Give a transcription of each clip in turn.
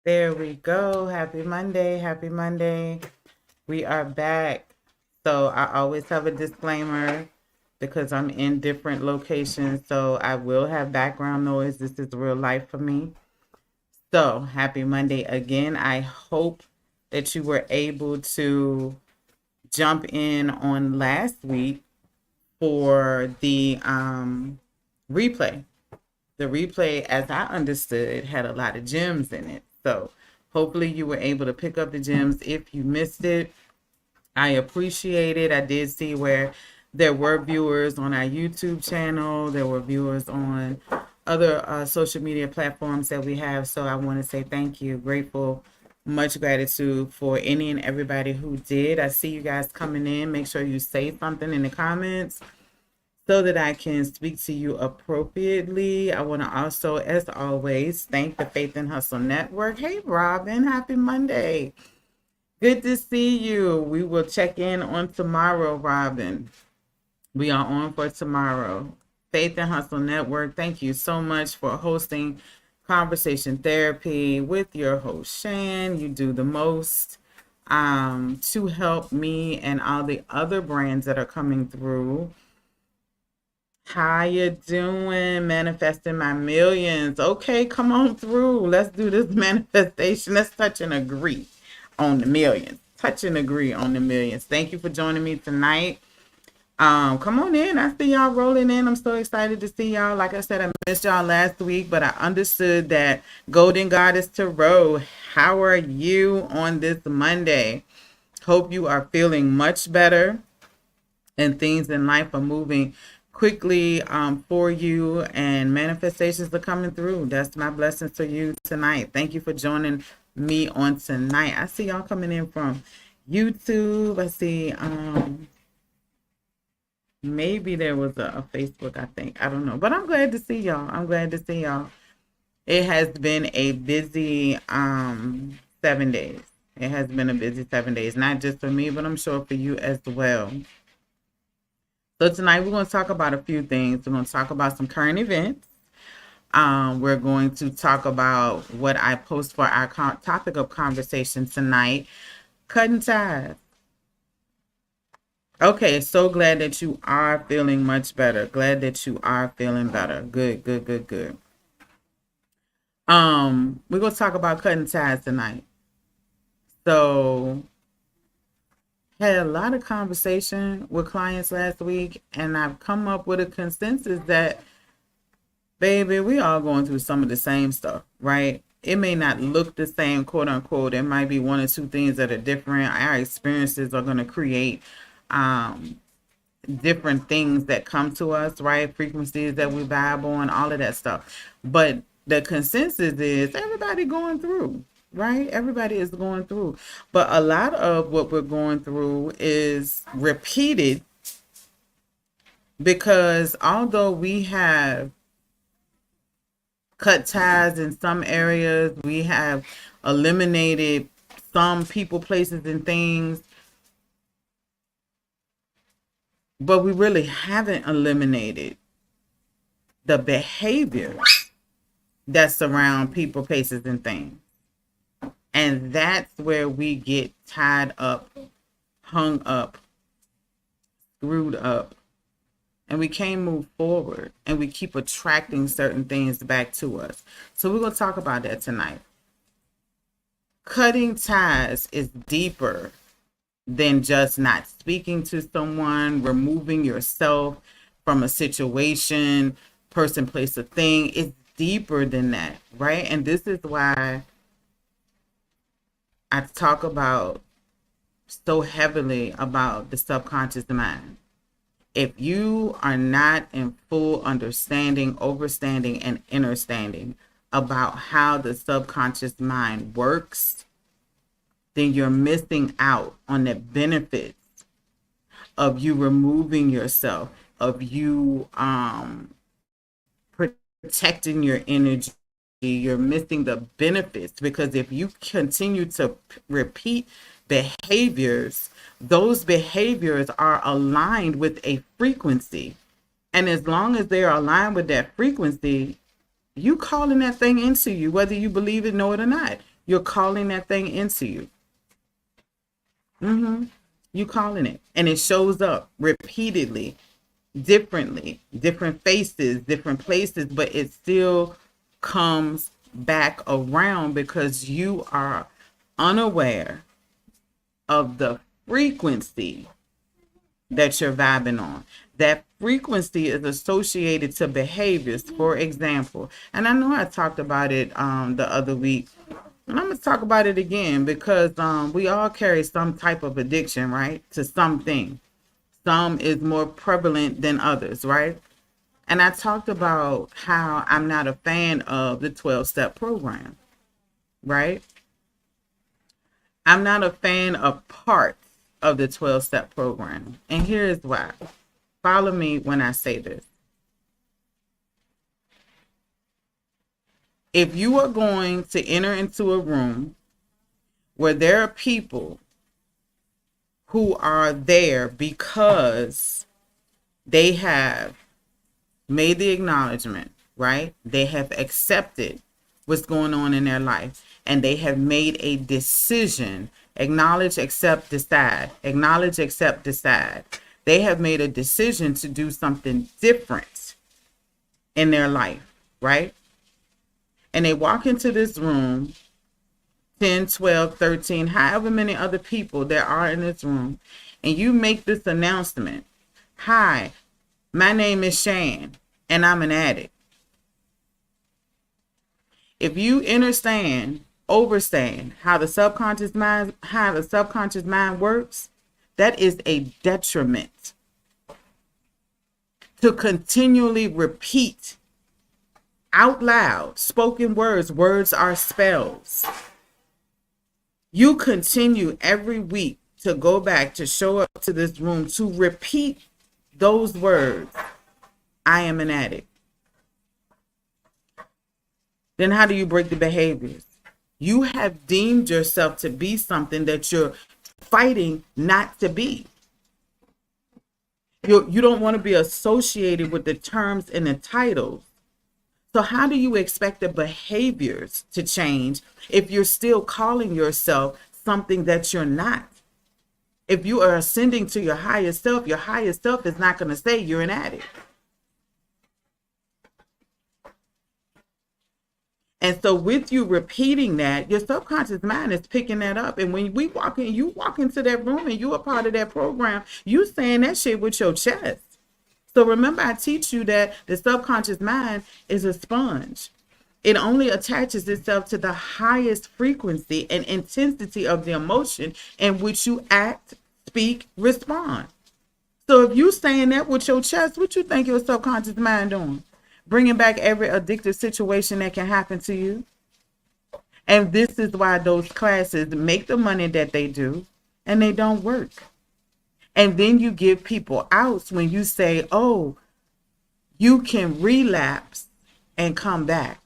There we go. Happy Monday. Happy Monday. We are back. So I always have a disclaimer because I'm in different locations. So I will have background noise. This is real life for me. So happy Monday again. I hope that you were able to jump in on last week for the replay. The replay, as I understood, had a lot of gems in it. So hopefully you were able to pick up the gems. If you missed it, I appreciate it. I did see where there were viewers on our YouTube channel. There were viewers on other social media platforms that we have. So I want to say thank you. Grateful. Much gratitude for any and everybody who did. I see you guys coming in. Make sure you say something in the comments so that I can speak to you appropriately. I want to also, as always, thank the Faith and Hustle Network. Hey, Robin, happy Monday. Good to see you. We will check in on tomorrow, Robin. We are on for tomorrow. Faith and Hustle Network, thank you so much for hosting Conversation Therapy with your host, Shan. You do the most to help me and all the other brands that are coming through. How you doing? Manifesting my millions. Okay, come on through. Let's do this manifestation. Let's touch and agree on the millions. Touch and agree on the millions. Thank you for joining me tonight. Come on in. I see y'all rolling in. I'm so excited to see y'all. Like I said, I missed y'all last week, but I understood that Golden Goddess Tarot. How are you on this Monday? Hope you are feeling much better and things in life are moving quickly for you and manifestations are coming through. That's my blessings to you tonight. Thank you for joining me on tonight. I see y'all coming in from YouTube. I see maybe there was a Facebook, I think. I don't know. But I'm glad to see y'all. I'm glad to see y'all. It has been a busy 7 days. It has been a busy 7 days, not just for me, but I'm sure for you as well. So tonight we're going to talk about a few things. We're going to talk about some current events. We're going to talk about what I post for our topic of conversation tonight, cutting ties. Okay, so glad that you are feeling much better. Glad that you are feeling better. Good, good, good, good. We're going to talk about cutting ties tonight. So had a lot of conversation with clients last week, and I've come up with a consensus that, baby, we all going through some of the same stuff, right? It may not look the same, quote unquote. It might be one or two things that are different. Our experiences are going to create different things that come to us, right? Frequencies that we vibe on, all of that stuff. But the consensus is everybody going through, right? Everybody is going through. But a lot of what we're going through is repeated because although we have cut ties in some areas, we have eliminated some people, places, and things, but we really haven't eliminated the behaviors that surround people, places, and things. And that's where we get tied up, hung up, screwed up, and we can't move forward, and we keep attracting certain things back to us. So we're going to talk about that tonight. Cutting ties is deeper than just not speaking to someone, removing yourself from a situation, person, place, or thing. It's deeper than that, right? And this is why I talk about so heavily about the subconscious mind. If you are not in full understanding, overstanding, and understanding about how the subconscious mind works, then you're missing out on the benefits of you removing yourself, of you protecting your energy. You're missing the benefits because if you continue to repeat behaviors, those behaviors are aligned with a frequency. And as long as they are aligned with that frequency, you calling that thing into you, whether you believe it, know it or not. You're calling that thing into you. You calling it. And it shows up repeatedly, differently, different faces, different places, but it still comes back around because you are unaware of the frequency that you're vibing on. That frequency is associated to behaviors, for example. And I know I talked about it the other week. And I'm going to talk about it again because we all carry some type of addiction, right? To something. Some is more prevalent than others, right? And I talked about how I'm not a fan of the 12-step program, right? I'm not a fan of parts of the 12-step program. And here's why. Follow me when I say this. If you are going to enter into a room where there are people who are there because they have made the acknowledgement, right? They have accepted what's going on in their life and they have made a decision. Acknowledge, accept, decide. Acknowledge, accept, decide. They have made a decision to do something different in their life, right? And they walk into this room, 10, 12, 13, however many other people there are in this room, and you make this announcement. Hi, my name is Shan, and I'm an addict. If you understand, overstand how the subconscious mind works, that is a detriment. To continually repeat out loud spoken words. Words are spells. You continue every week to go back, to show up to this room, to repeat those words. I am an addict. Then how do you break the behaviors? You have deemed yourself to be something that you're fighting not to be. You don't want to be associated with the terms and the titles. So how do you expect the behaviors to change if you're still calling yourself something that you're not? If you are ascending to your highest self is not going to say you're an addict. And so with you repeating that, your subconscious mind is picking that up. And when we walk in, you walk into that room and you are part of that program, you saying that shit with your chest. So remember, I teach you that the subconscious mind is a sponge. It only attaches itself to the highest frequency and intensity of the emotion in which you act, speak, respond. So if you saying that with your chest, what you think your subconscious mind doing? Bringing back every addictive situation that can happen to you. And this is why those classes make the money that they do and they don't work. And then you give people outs when you say, oh, you can relapse and come back.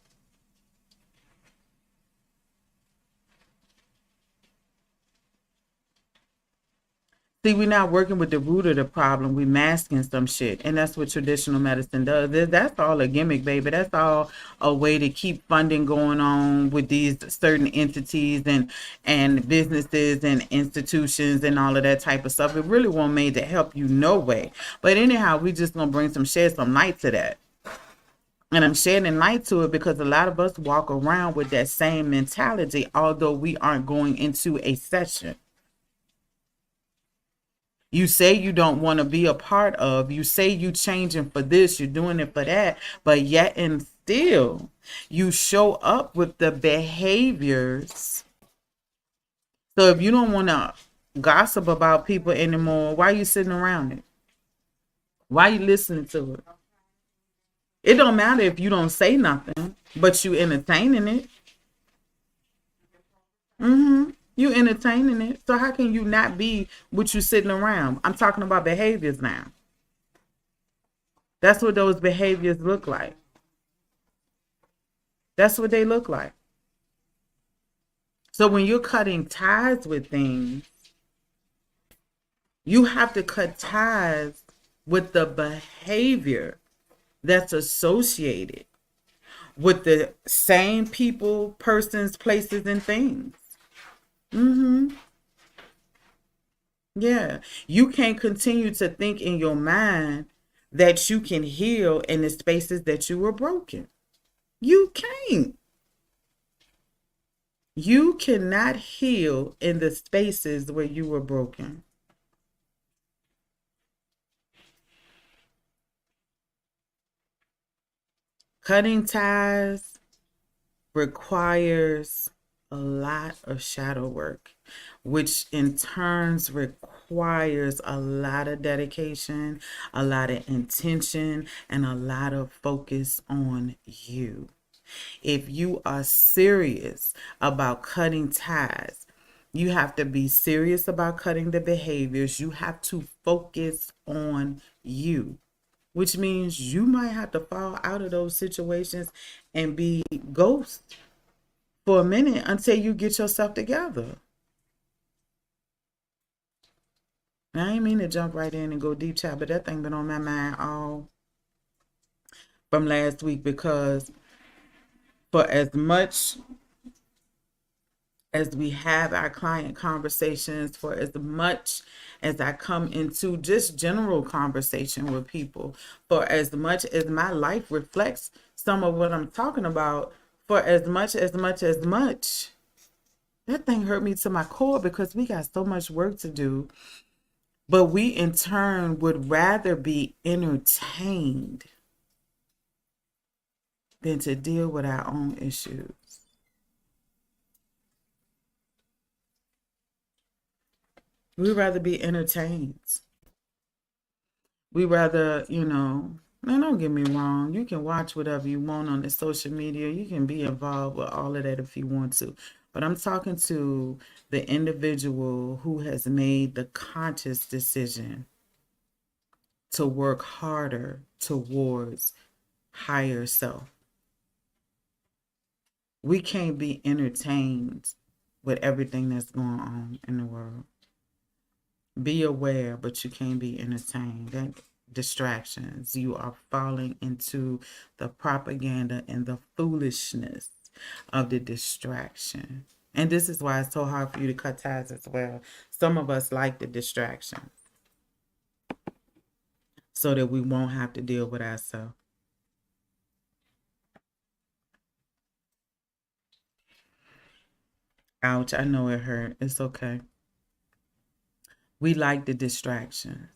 See, we're not working with the root of the problem. We're masking some shit. And that's what traditional medicine does. That's all a gimmick, baby. That's all a way to keep funding going on with these certain entities and businesses and institutions and all of that type of stuff. It really wasn't made to help you no way. But anyhow, we just going to shed some light to that. And I'm shedding light to it because a lot of us walk around with that same mentality, although we aren't going into a session. You say you don't want to be a part of, you say you changing for this, you're doing it for that, but yet and still you show up with the behaviors. So if you don't want to gossip about people anymore, why are you sitting around it? Why are you listening to it? It don't matter if you don't say nothing, but you entertaining it. You entertaining it. So how can you not be what you sitting around? I'm talking about behaviors now. That's what those behaviors look like. That's what they look like. So when you're cutting ties with things, you have to cut ties with the behavior that's associated with the same people, persons, places, and things. Yeah. You can't continue to think in your mind that you can heal in the spaces that you were broken. You can't. You cannot heal in the spaces where you were broken. Cutting ties requires a lot of shadow work, which in turns requires a lot of dedication, a lot of intention, and a lot of focus on you. If you are serious about cutting ties, you have to be serious about cutting the behaviors. You have to focus on you, which means you might have to fall out of those situations and be ghost for a minute until you get yourself together. Now, I ain't mean to jump right in and go deep chat, but that thing been on my mind all from last week, because for as much as we have our client conversations, for as much as I come into just general conversation with people, for as much as my life reflects some of what I'm talking about, for as much, that thing hurt me to my core, because we got so much work to do. But we in turn would rather be entertained than to deal with our own issues. We'd rather be entertained. We rather, man, don't get me wrong. You can watch whatever you want on the social media. You can be involved with all of that if you want to. But I'm talking to the individual who has made the conscious decision to work harder towards higher self. We can't be entertained with everything that's going on in the world. Be aware, but you can't be entertained. That distractions. You are falling into the propaganda and the foolishness of the distraction. And this is why it's so hard for you to cut ties as well. Some of us like the distraction so that we won't have to deal with ourselves. Ouch, I know it hurt. It's okay. We like the distractions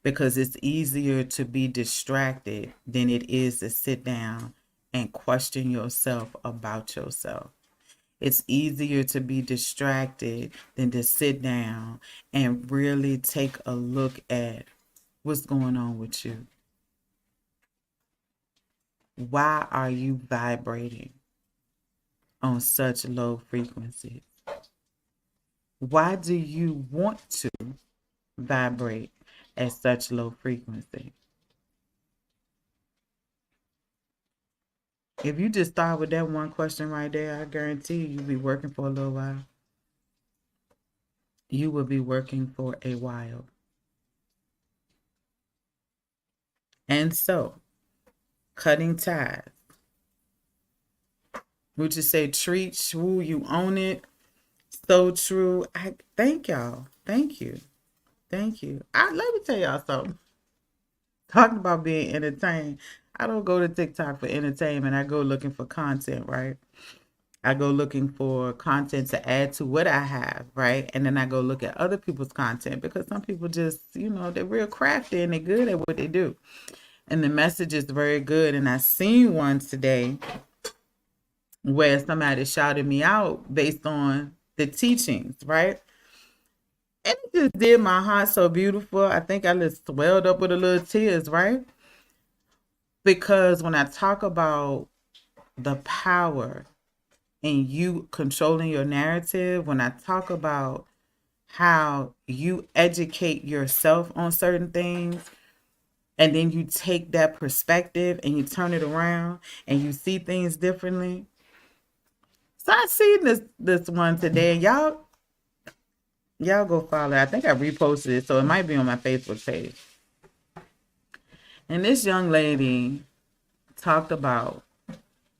because it's easier to be distracted than it is to sit down and question yourself about yourself. It's easier to be distracted than to sit down and really take a look at what's going on with you. Why are you vibrating on such low frequencies? Why do you want to vibrate at such low frequency? If you just start with that one question right there, I guarantee you'll be working for a little while. You will be working for a while. And so, cutting ties. Would you say treat, shwoo, you own it? So true. I thank y'all. Thank you. Thank you. Let me tell y'all something. Talking about being entertained. I don't go to TikTok for entertainment. I go looking for content, right? I go looking for content to add to what I have, right? And then I go look at other people's content, because some people just, they're real crafty and they're good at what they do. And the message is very good. And I seen one today where somebody shouted me out based on the teachings, right? And it just did my heart so beautiful. I think I just swelled up with a little tears, right? Because when I talk about the power in you controlling your narrative, when I talk about how you educate yourself on certain things, and then you take that perspective and you turn it around and you see things differently. So I seen this one today. Y'all go follow. I think I reposted it, so it might be on my Facebook page. And this young lady talked about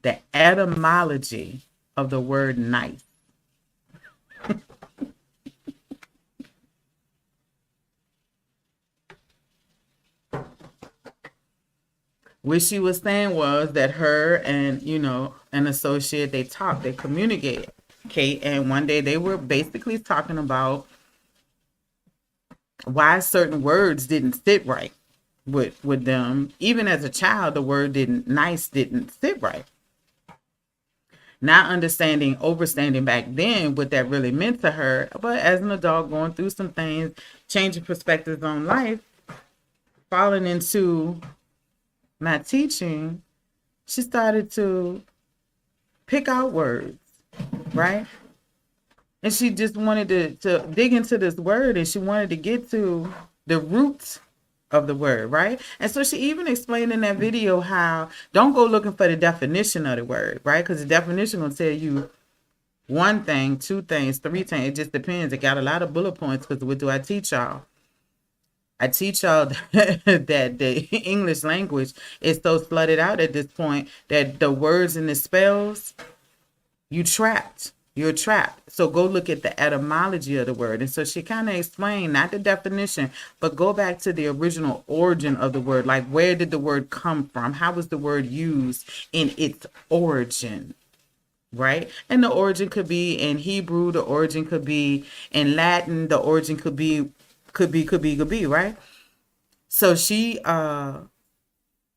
the etymology of the word nice. What she was saying was that her and, an associate, they talk, they communicate. Kate, and one day they were basically talking about why certain words didn't sit right with them. Even as a child, the word nice didn't sit right. Not overstanding back then what that really meant to her, but as an adult going through some things, changing perspectives on life, falling into my teaching, she started to pick out words, right? And she just wanted to dig into this word, and she wanted to get to the roots of the word, right? And so she even explained in that video how don't go looking for the definition of the word, right? Because the definition will tell you one thing, two things, three things. It just depends. It got a lot of bullet points because what do I teach y'all? I teach y'all that the English language is so flooded out at this point that the words and the spells, you're trapped. So go look at the etymology of the word. And so she kind of explained, not the definition, but go back to the original origin of the word. Like, where did the word come from? How was the word used in its origin? Right? And the origin could be in Hebrew, the origin could be in Latin, the origin could be, right? So she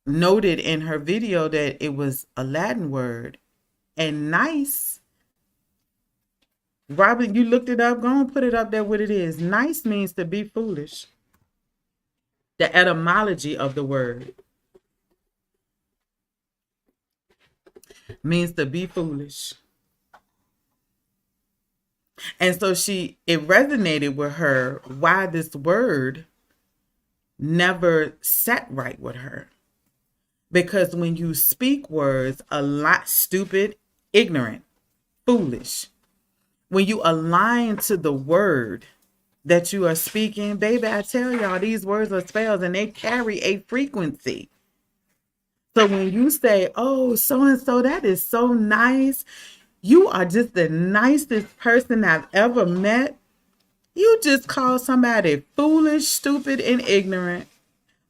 noted in her video that it was a Latin word. And nice, Robin, you looked it up. Go and put it up there what it is. Nice means to be foolish. The etymology of the word means to be foolish. And so it resonated with her why this word never sat right with her. Because when you speak words a lot, stupid, ignorant, foolish, when you align to the word that you are speaking, baby, I tell y'all, these words are spells and they carry a frequency. So when you say, oh, so-and-so, that is so nice, you are just the nicest person I've ever met, you just call somebody foolish, stupid, and ignorant.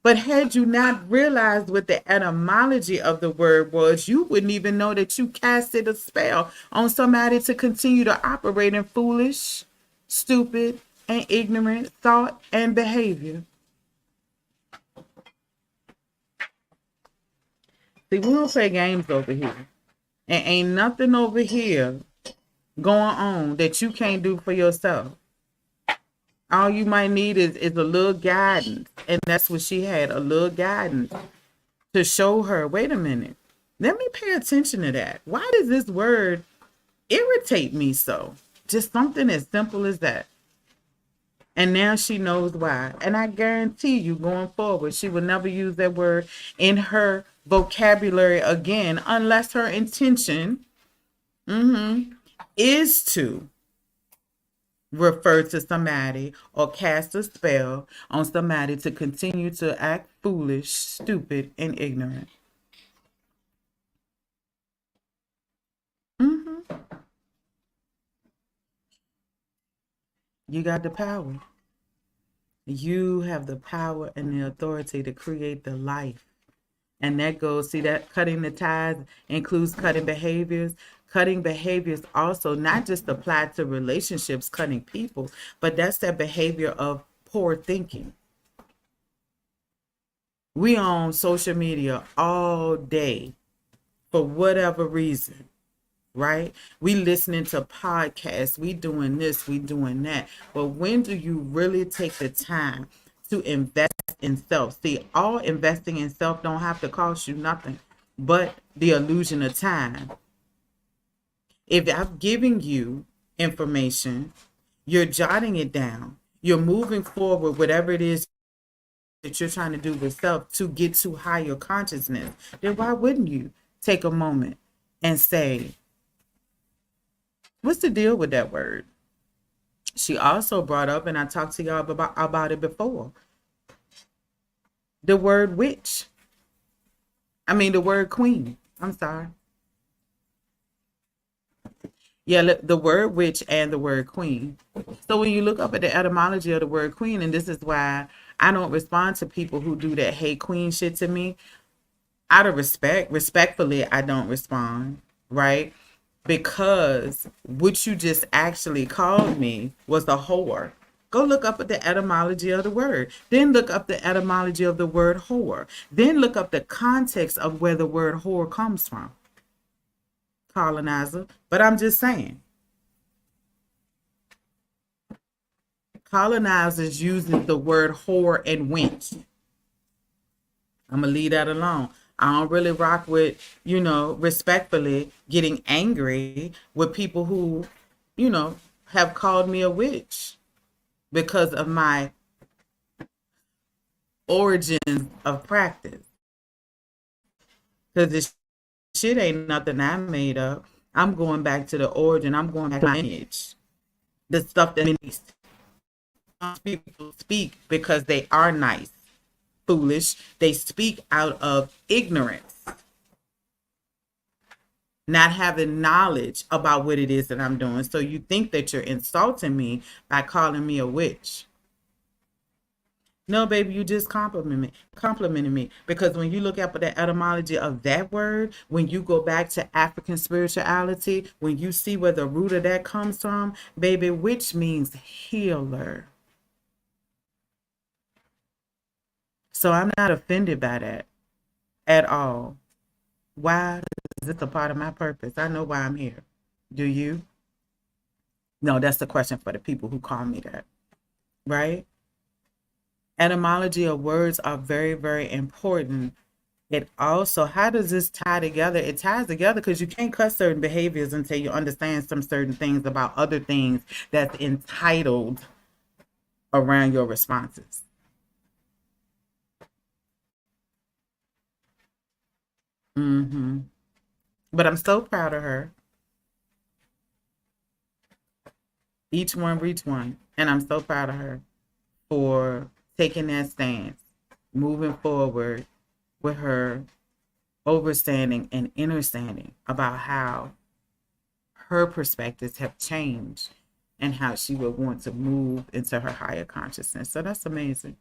But had you not realized what the etymology of the word was, you wouldn't even know that you casted a spell on somebody to continue to operate in foolish, stupid, and ignorant thought and behavior. See, we don't play games over here. And ain't nothing over here going on that you can't do for yourself. All you might need is a little guidance. And that's what she had, a little guidance to show her, wait a minute, let me pay attention to that. Why does this word irritate me so? Just something as simple as that. And now she knows why. And I guarantee you going forward, she will never use that word in her vocabulary again unless her intention is to refer to somebody or cast a spell on somebody to continue to act foolish, stupid, and ignorant. You got the power. You have the power and the authority to create the life. And that goes, see, that cutting the ties includes cutting behaviors. Cutting behaviors also not just apply to relationships, cutting people, but that's that behavior of poor thinking. We on social media all day for whatever reason, right? We listening to podcasts, we doing this, we doing that. But when do you really take the time to invest in self? See, all investing in self don't have to cost you nothing but the illusion of time. If I'm giving you information, you're jotting it down, you're moving forward, whatever it is that you're trying to do with self to get to higher consciousness, then why wouldn't you take a moment and say, what's the deal with that word? She also brought up, and I talked to y'all about it before, the word witch. I mean, the word queen. I'm sorry. Yeah, the word witch and the word queen. So when you look up at the etymology of the word queen, and this is why I don't respond to people who do that hate queen shit to me, out of respectfully, I don't respond, right? Because what you just actually called me was a whore. Go look up at the etymology of the word. Then look up the etymology of the word whore. Then look up the context of where the word whore comes from, colonizer. But I'm just saying, colonizers using the word whore and wench. I'm gonna leave that alone. I don't really rock with, respectfully getting angry with people who, have called me a witch because of my origins of practice. Because this shit ain't nothing I made up. I'm going back to the origin. I'm going back to my lineage. The stuff that people speak because they are nice, foolish. They speak out of ignorance, not having knowledge about what it is that I'm doing. So you think that you're insulting me by calling me a witch. No, baby, you just complimented me. Because when you look up at the etymology of that word, when you go back to African spirituality, when you see where the root of that comes from, baby, witch means healer. So I'm not offended by that at all. Why? Because it's a part of my purpose. I know why I'm here. Do you? No, that's the question for the people who call me that, right? Etymology of words are very, very important. It also, how does this tie together? It ties together because you can't cut certain behaviors until you understand some certain things about other things that's entitled around your responses. But I'm so proud of her. Each one reach one. And I'm so proud of her for taking that stance, moving forward with her overstanding and understanding about how her perspectives have changed and how she would want to move into her higher consciousness. So that's amazing.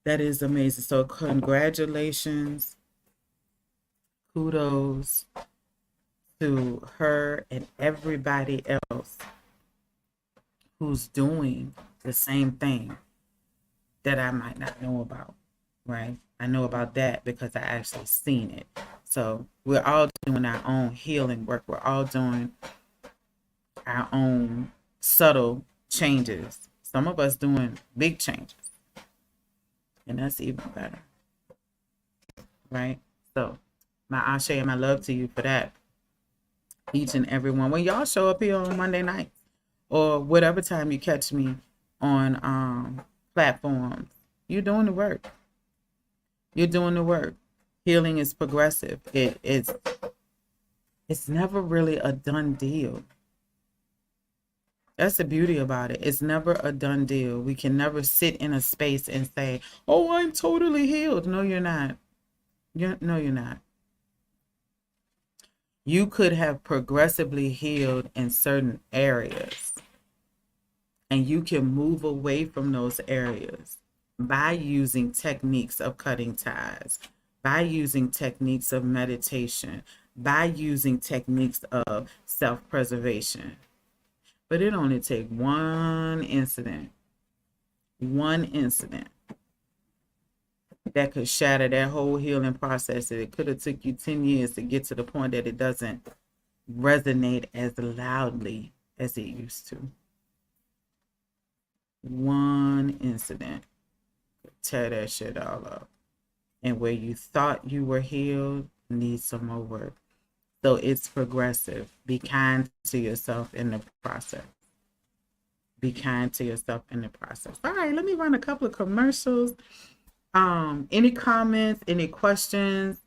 That is amazing. So congratulations, kudos to her and everybody else who's doing the same thing that I might not know about, right? I know about that because I actually seen it. So we're all doing our own healing work. We're all doing our own subtle changes. Some of us doing big changes. And that's even better, right? So my ashe and my love to you for that. Each and every one. When y'all show up here on Monday nights or whatever time you catch me on platforms, you're doing the work. You're doing the work. Healing is progressive. It's never really a done deal. That's the beauty about it. It's never a done deal. We can never sit in a space and say, "Oh, I'm totally healed." No, you're not. No, you're not. You could have progressively healed in certain areas, and you can move away from those areas by using techniques of cutting ties, by using techniques of meditation, by using techniques of self-preservation. But it only takes one incident that could shatter that whole healing process. It could have took you 10 years to get to the point that it doesn't resonate as loudly as it used to. One incident could tear that shit all up. And where you thought you were healed needs some more work. So it's progressive. Be kind to yourself in the process. Be kind to yourself in the process. All right, let me run a couple of commercials. Any comments, any questions,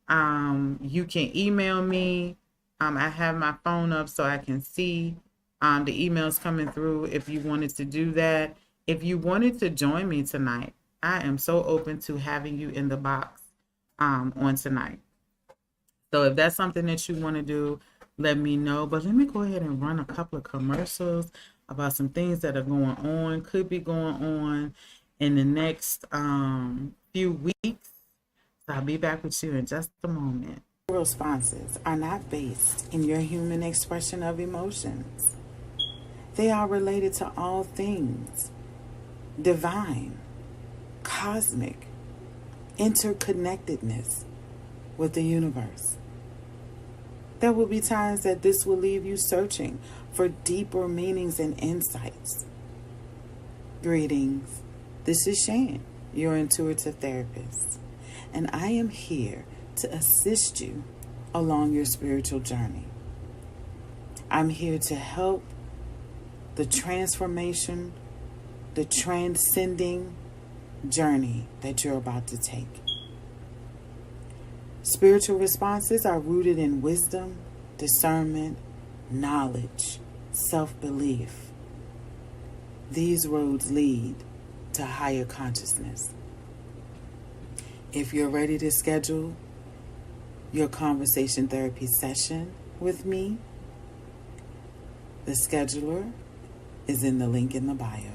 you can email me. I have my phone up so I can see the emails coming through if you wanted to do that. If you wanted to join me tonight, I am so open to having you in the box on tonight. So if that's something that you want to do, let me know. But let me go ahead and run a couple of commercials about some things that are going on, could be going on in the next few weeks. So I'll be back with you in just a moment. Responses are not based in your human expression of emotions. They are related to all things divine, cosmic, interconnectedness with the universe. There will be times that this will leave you searching for deeper meanings and insights. Greetings. This is Shan, your intuitive therapist, and I am here to assist you along your spiritual journey. I'm here to help the transformation, the transcending journey that you're about to take. Spiritual responses are rooted in wisdom, discernment, knowledge, self-belief. These roads lead to higher consciousness. If you're ready to schedule your conversation therapy session with me, the scheduler is in the link in the bio.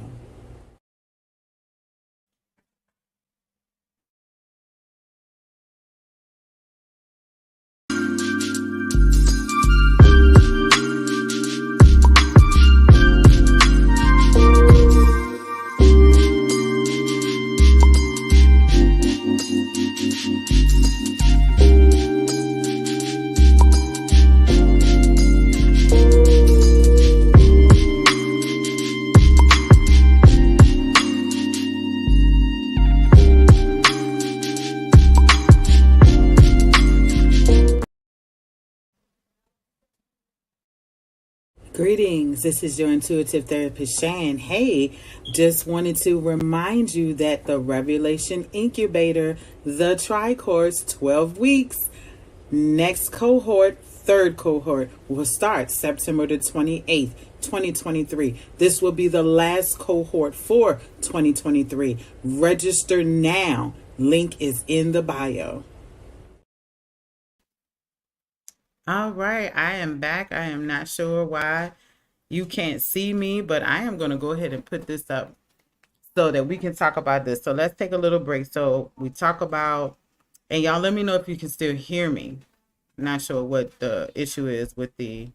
Greetings, this is your intuitive therapist, Shan. Hey, just wanted to remind you that the Revelation Incubator, the Tri-Course, 12 weeks, next cohort, third cohort, will start September the 28th, 2023. This will be the last cohort for 2023. Register now. Link is in the bio. All right, I am back. I am not sure why you can't see me, but I am going to go ahead and put this up so that we can talk about this. So let's take a little break. So we talk about, and y'all let me know if you can still hear me. I'm not sure what the issue is with the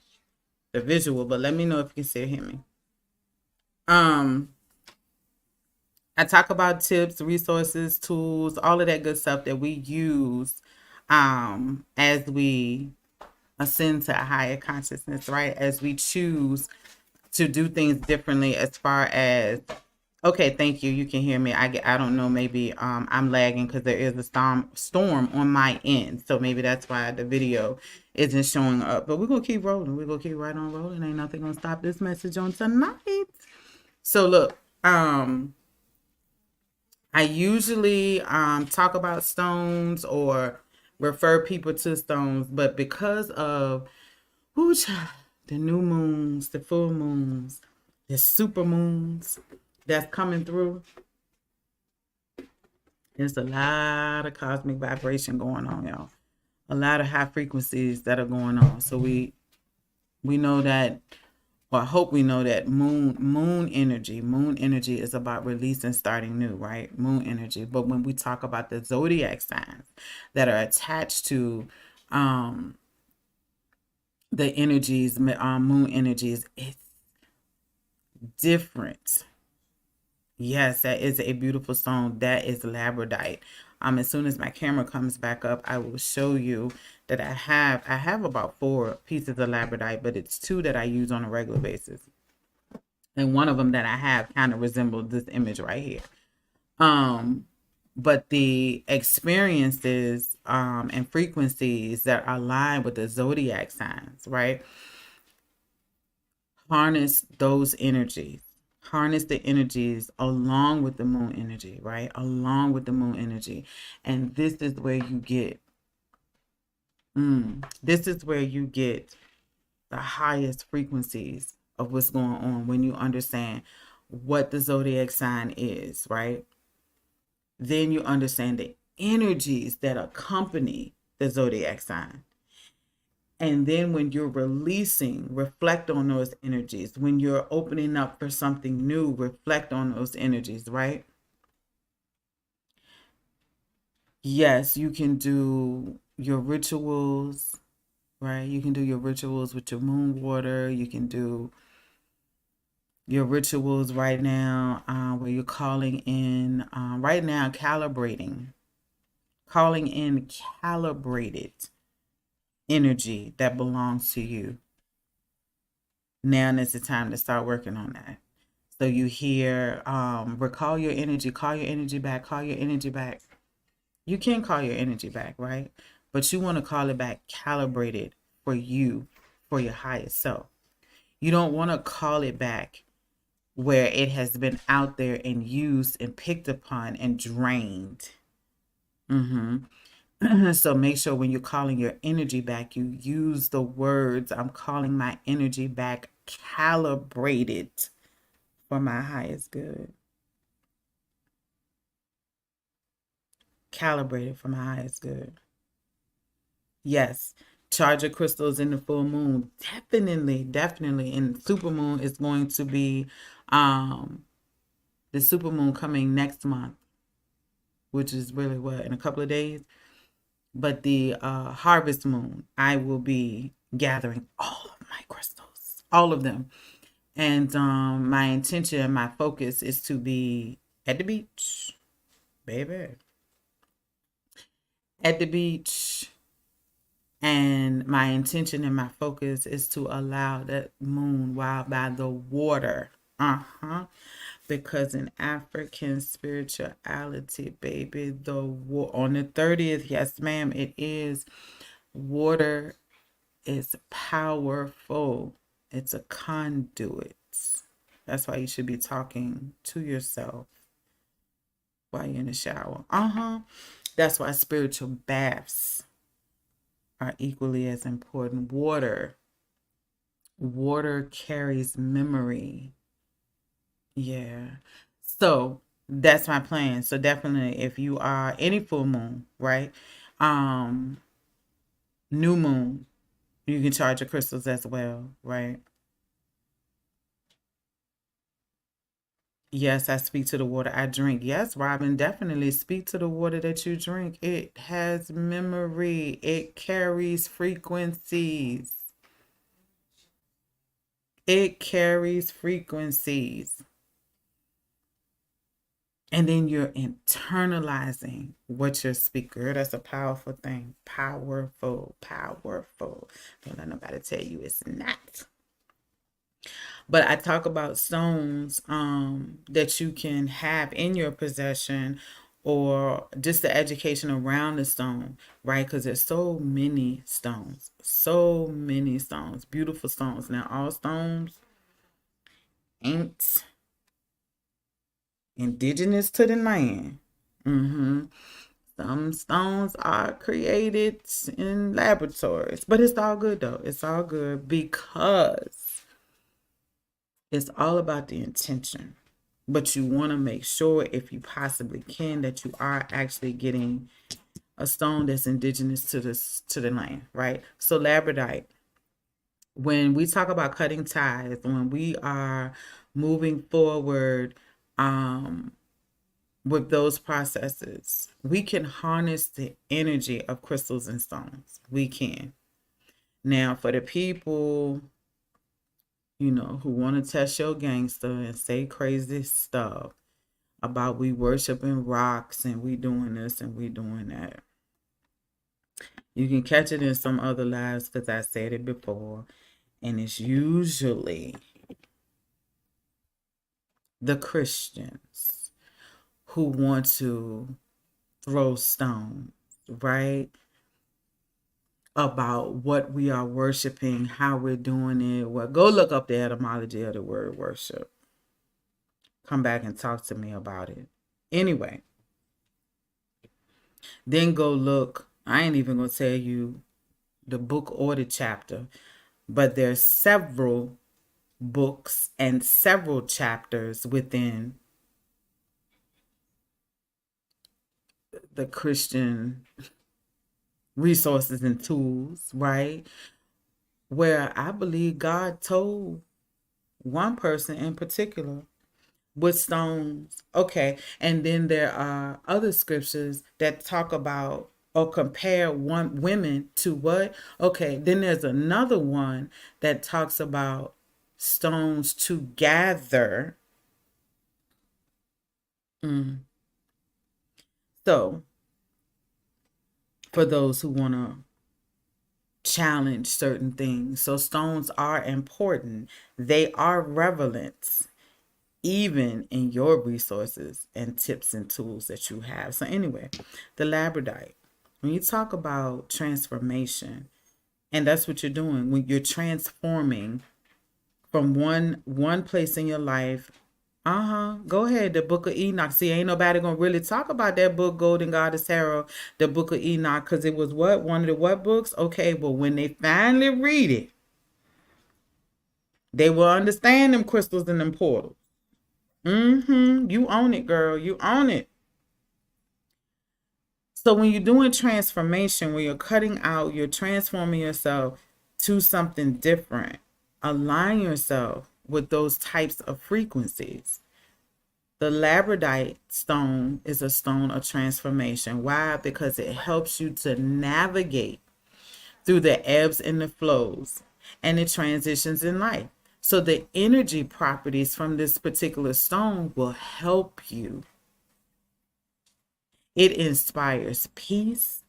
visual, but let me know if you can still hear me. I talk about tips, resources, tools, all of that good stuff that we use as we ascend to a higher consciousness, right? As we choose to do things differently as far as, okay, thank you. You can hear me. I don't know, maybe I'm lagging because there is a storm on my end. So maybe that's why the video isn't showing up. But we're going to keep rolling. We're going to keep right on rolling. Ain't nothing going to stop this message on tonight. So look, I usually talk about stones or refer people to stones, but because of the new moons, the full moons, the super moons that's coming through, there's a lot of cosmic vibration going on, y'all. A lot of high frequencies that are going on. So we know that, or I hope we know that moon energy is about release and starting new, right? Moon energy. But when we talk about the zodiac signs that are attached to the energies, moon energies, it's different. Yes, that is a beautiful stone. That is labradorite. As soon as my camera comes back up, I will show you that I have about 4 pieces of labradorite, but it's 2 that I use on a regular basis. And one of them that I have kind of resembles this image right here. But the experiences and frequencies that align with the zodiac signs, right? Harness those energies. Harness the energies along with the moon energy, right? Along with the moon energy. And this is where you get, the highest frequencies of what's going on when you understand what the zodiac sign is, right? Then you understand the energies that accompany the zodiac sign. And then when you're releasing, reflect on those energies. When you're opening up for something new, reflect on those energies, right? Yes, you can do your rituals, right? You can do your rituals with your moon water. You can do your rituals right now where you're calling in, right now, calling in calibrated energy that belongs to you. Now is the time to start working on that. So you hear, recall your energy, call your energy back, call your energy back. You can call your energy back, right? But you want to call it back calibrated for you, for your highest self. You don't want to call it back where it has been out there and used and picked upon and drained. So make sure when you're calling your energy back, you use the words, I'm calling my energy back calibrated for my highest good. Calibrated for my highest good. Yes. Charge your crystals in the full moon. Definitely, definitely. And super moon is going to be the super moon coming next month, which is really what, in a couple of days. But the harvest moon, I will be gathering all of my crystals, all of them. And my intention and my focus is to be at the beach, baby. At the beach. And my intention and my focus is to allow that moon while by the water. Because in African spirituality, baby, on the 30th, yes, ma'am, it is. Water is powerful. It's a conduit. That's why you should be talking to yourself while you're in the shower. That's why spiritual baths are equally as important. Water carries memory. Yeah. So that's my plan. So definitely if you are any full moon, right? New moon, you can charge your crystals as well, right? Yes, I speak to the water I drink. Yes, Robin, definitely speak to the water that you drink. It has memory. It carries frequencies. It carries frequencies. And then you're internalizing what you're speaking. That's a powerful thing. Powerful, powerful. Don't let nobody tell you it's not. But I talk about stones that you can have in your possession or just the education around the stone, right? Because there's so many stones, beautiful stones. Now, all stones ain't indigenous to the land. Some stones are created in laboratories, but it's all good though. It's all good because it's all about the intention. But you want to make sure, if you possibly can, that you are actually getting a stone that's indigenous to the land, right? So labradorite. When we talk about cutting ties, when we are moving forward, with those processes, we can harness the energy of crystals and stones. We can. Now, for the people, who want to test your gangster and say crazy stuff about we worshiping rocks and we doing this and we doing that, you can catch it in some other lives because I said it before. And it's usually the Christians who want to throw stones, right? About what we are worshiping, how we're doing it. Well, go look up the etymology of the word worship. Come back and talk to me about it. Anyway, then go look. I ain't even going to tell you the book or the chapter, but there's several books and several chapters within the Christian resources and tools, right? Where I believe God told one person in particular with stones. Okay. And then there are other scriptures that talk about or compare one women to what? Okay. Then there's another one that talks about stones to gather. So for those who want to challenge certain things. So stones are important. They are relevant even in your resources and tips and tools that you have. So anyway, the labradorite. When you talk about transformation, and that's what you're doing when you're transforming from one place in your life. Go ahead. The Book of Enoch. See, ain't nobody gonna really talk about that book, Golden Goddess Tarot, the Book of Enoch, because it was what? One of the what books? Okay, but when they finally read it, they will understand them crystals and them portals. You own it, girl. You own it. So when you're doing transformation, when you're cutting out, you're transforming yourself to something different. Align yourself with those types of frequencies. The labradorite stone is a stone of transformation. Why? Because it helps you to navigate through the ebbs and the flows and the transitions in life. So the energy properties from this particular stone will help you. It inspires peace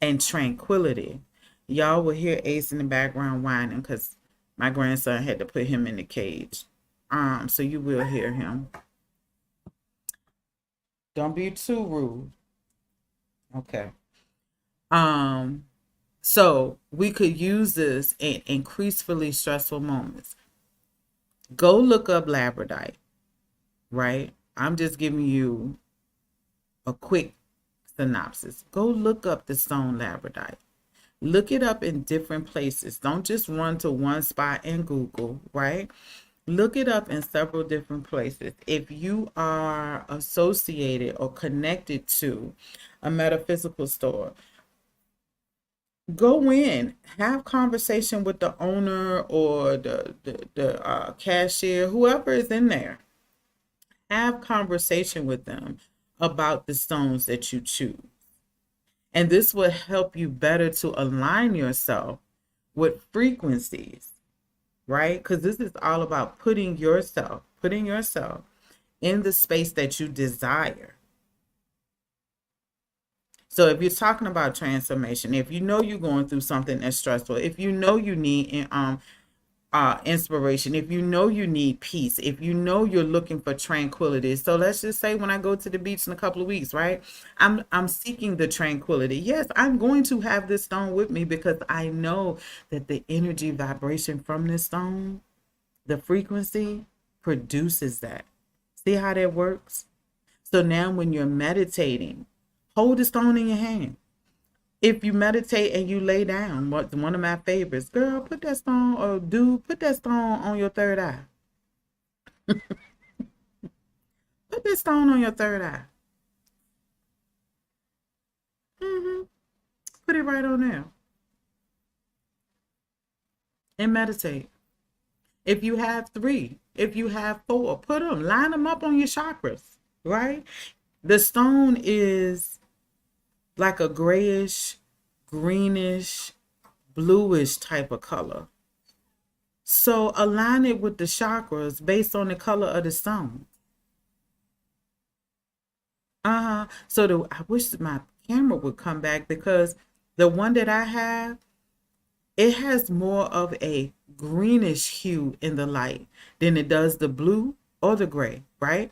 and tranquility. Y'all will hear Ace in the background whining because my grandson had to put him in the cage. So you will hear him. Don't be too rude. Okay. So we could use this in increasingly stressful moments. Go look up labradorite, right? I'm just giving you a quick synopsis. Go look up the stone labradorite. Look it up in different places. Don't just run to one spot in Google, right? Look it up in several different places. If you are associated or connected to a metaphysical store, go in, have conversation with the owner or the cashier, whoever is in there. Have conversation with them about the stones that you choose. And this will help you better to align yourself with frequencies, right? Because this is all about putting yourself in the space that you desire. So if you're talking about transformation, if you know you're going through something that's stressful, if you know you need inspiration, if you know you need peace, if you know you're looking for tranquility. So let's just say when I go to the beach in a couple of weeks, right? I'm seeking the tranquility. Yes, I'm going to have this stone with me because I know that the energy vibration from this stone, the frequency produces that. See how that works? So now when you're meditating, hold the stone in your hand. If you meditate and you lay down, one of my favorites, girl, put that stone, or dude, put that stone on your third eye. Put that stone on your third eye. Put it right on there. And meditate. If you have 3, if you have 4, put them, line them up on your chakras, right? The stone is like a grayish, greenish, bluish type of color. So align it with the chakras based on the color of the stone. So I wish my camera would come back because the one that I have, it has more of a greenish hue in the light than it does the blue or the gray, right?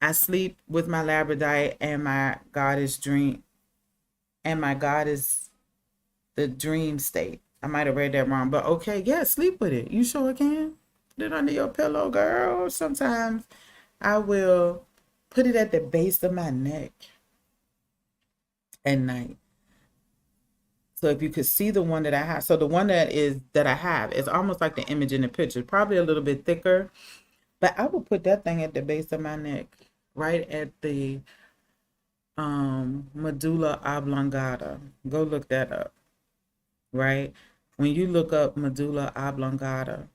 I sleep with my labradorite and my goddess dream, and my goddess the dream state. I might have read that wrong, but okay, yeah, sleep with it. You sure can. Put it under your pillow, girl. Sometimes I will put it at the base of my neck at night. So if you could see the one that I have, so the one that I have is almost like the image in the picture, probably a little bit thicker, but I will put that thing at the base of my neck, right at the medulla oblongata. Go look that up, right? When you look up medulla oblongata,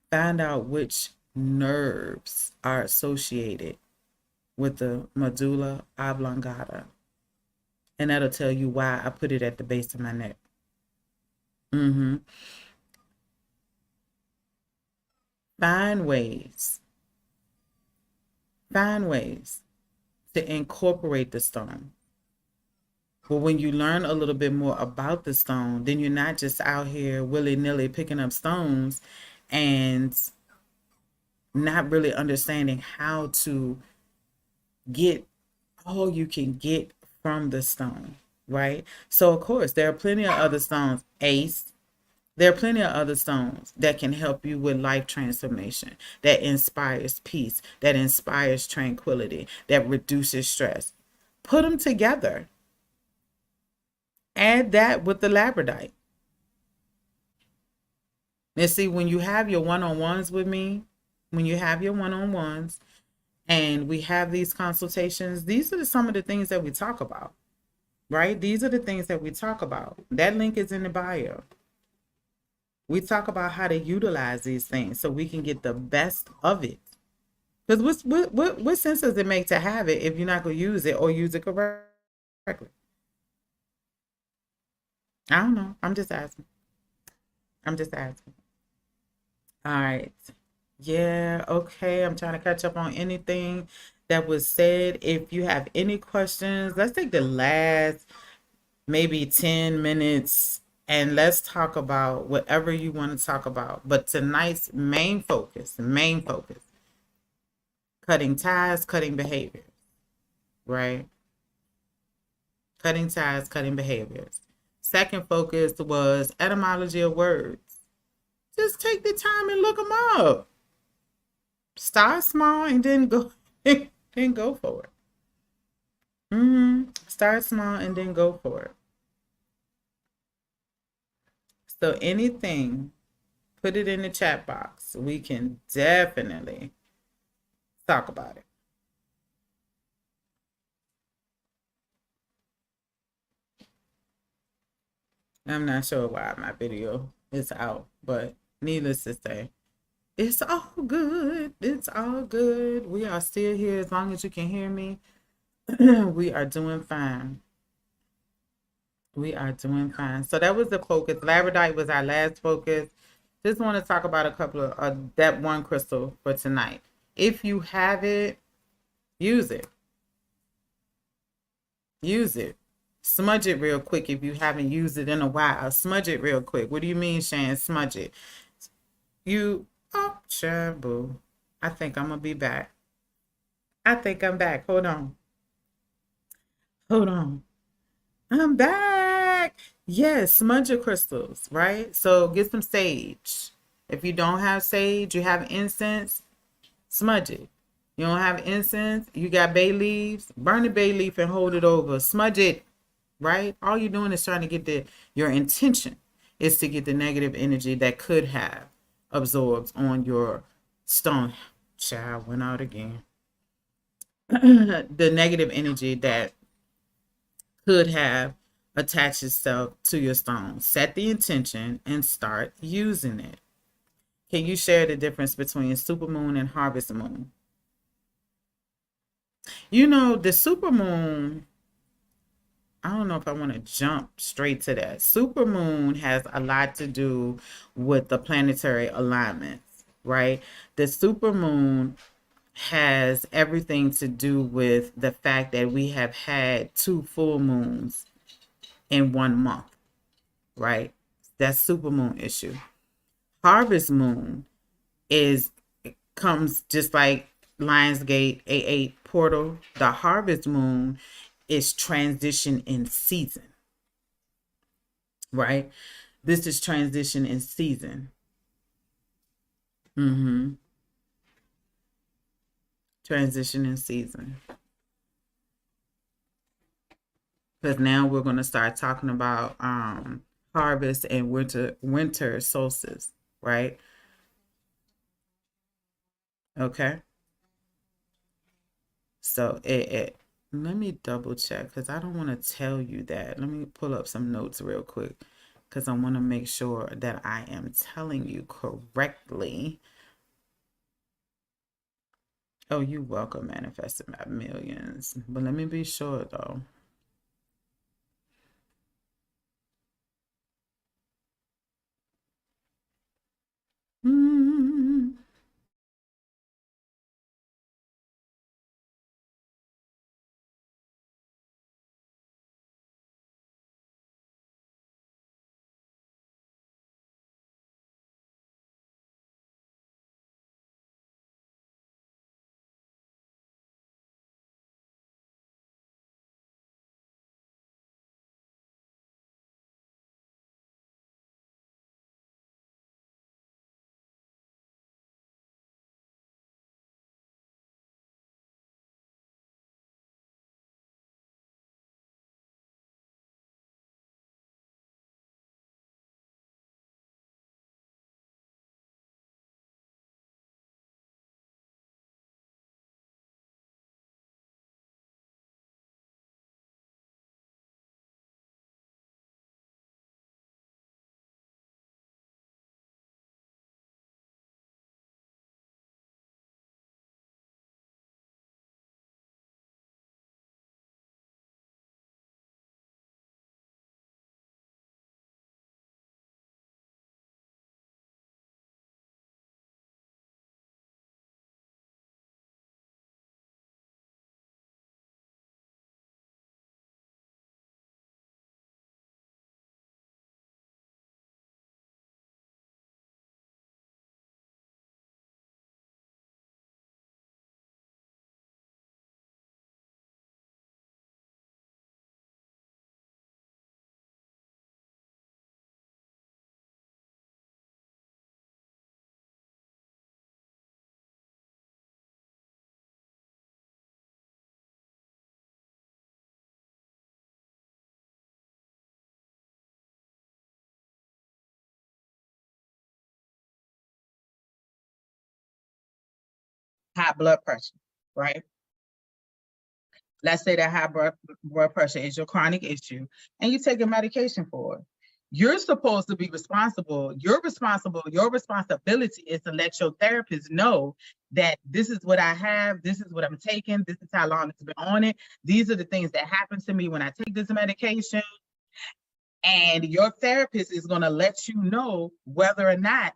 find out which nerves are associated with the medulla oblongata. And that'll tell you why I put it at the base of my neck. Mm-hmm. Find ways. Find ways to incorporate the stone. But when you learn a little bit more about the stone, then you're not just out here willy-nilly picking up stones and not really understanding how to get all you can get from the stone, right? So, of course, there are plenty of other stones. Ace, there are plenty of other stones that can help you with life transformation, that inspires peace, that inspires tranquility, that reduces stress. Put them together. Add that with the labradorite. And see, when you have your one-on-ones with me, when you have your one-on-ones and we have these consultations, these are some of the things that we talk about, right? These are the things that we talk about. That link is in the bio. We talk about how to utilize these things so we can get the best of it. Because what sense does it make to have it if you're not going to use it or use it correctly? I don't know. I'm just asking. I'm just asking. All right. Yeah, okay. I'm trying to catch up on anything that was said. If you have any questions, let's take the last maybe 10 minutes and let's talk about whatever you want to talk about. But tonight's main focus, cutting ties, cutting behaviors, right? Cutting ties, cutting behaviors. Second focus was etymology of words. Just take the time and look them up. Start small and then go then go for it. Start small and then go for it. So anything, put it in the chat box. We can definitely talk about it. I'm not sure why my video is out, but needless to say, it's all good. It's all good. We are still here as long as you can hear me. We are doing fine. We are doing fine. So that was the focus. Labradorite was our last focus. Just want to talk about a couple of that one crystal for tonight. If you have it, use it. Use it. Smudge it real quick if you haven't used it in a while. Smudge it real quick. What do you mean, Shan? Smudge it. Shabu. I think I'm going to be back. I think I'm back. Hold on. Hold on. I'm back. Yes, smudge your crystals, right? So get some sage. If you don't have sage, you have incense, smudge it. You don't have incense, you got bay leaves, burn the bay leaf and hold it over. Smudge it, right? All you're doing is trying to get your intention is to get the negative energy that could have absorbed on your stone. Child went out again. The negative energy that could have attached itself to your stone. Set the intention and start using it. Can you share the difference between supermoon and harvest moon? You know, the supermoon, I don't know if I want to jump straight to that. Supermoon has a lot to do with the planetary alignments, right? The supermoon has everything to do with the fact that we have had 2 full moons in 1 month, right? That's supermoon issue. Harvest moon comes just like Lionsgate A8 portal. The harvest moon is transition in season, right? This is transition in season. Transition in season. Because now we're going to start talking about harvest and winter solstice, right? Okay. So Let me double check because I don't want to tell you that. Let me pull up some notes real quick because I want to make sure that I am telling you correctly. Oh, you welcome manifesting my millions. But let me be sure though. Hmm. High blood pressure, right? Let's say that blood pressure is your chronic issue and you take a medication for it. You're supposed to be responsible. Your responsibility is to let your therapist know that this is what I have, this is what I'm taking, this is how long it's been on it. These are the things that happen to me when I take this medication. And your therapist is going to let you know whether or not.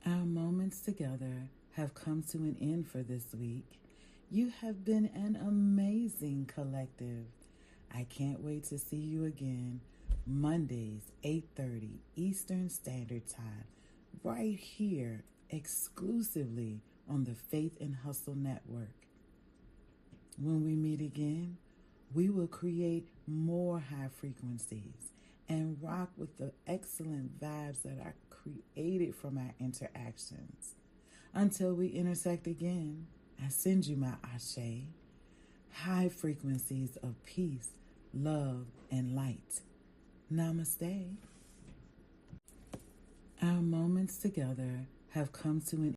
Our moments together have come to an end for this week. You have been an amazing collective. I can't wait to see you again Mondays, 8:30 Eastern Standard Time, right here exclusively on the Faith and Hustle Network. When we meet again, we will create more high frequencies and rock with the excellent vibes that are created from our interactions. Until we intersect again, I send you my ashe, high frequencies of peace, love, and light. Namaste. Our moments together have come to an